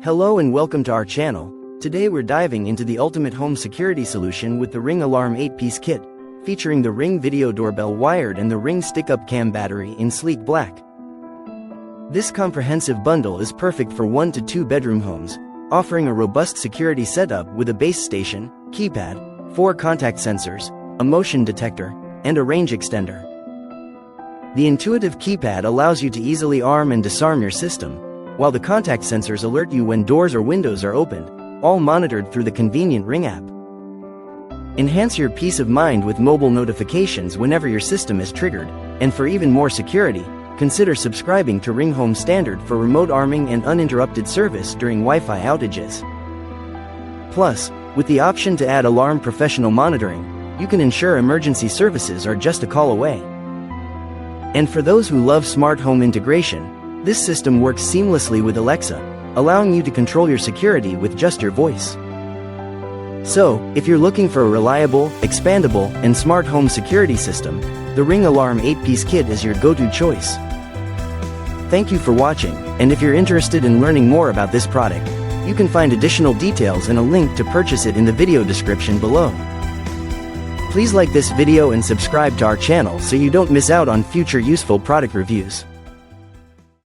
Hello and welcome to our channel. Today we're diving into the ultimate home security solution with the Ring Alarm 8-piece kit, featuring the Ring Video Doorbell wired and the Ring stick-up cam battery in sleek black. This comprehensive bundle is perfect for 1 to 2 bedroom homes, offering a robust security setup with a base station, keypad, 4 contact sensors, a motion detector, and a range extender. The intuitive keypad allows you to easily arm and disarm your system, while the contact sensors alert you when doors or windows are opened, all monitored through the convenient Ring app. Enhance your peace of mind with mobile notifications whenever your system is triggered, and for even more security, consider subscribing to Ring Home Standard for remote arming and uninterrupted service during Wi-Fi outages. Plus, with the option to add Alarm Professional monitoring, you can ensure emergency services are just a call away. And for those who love smart home integration, this system works seamlessly with Alexa, allowing you to control your security with just your voice. So, if you're looking for a reliable, expandable, and smart home security system, the Ring Alarm 8-piece kit is your go-to choice. Thank you for watching, and if you're interested in learning more about this product, you can find additional details and a link to purchase it in the video description below. Please like this video and subscribe to our channel so you don't miss out on future useful product reviews.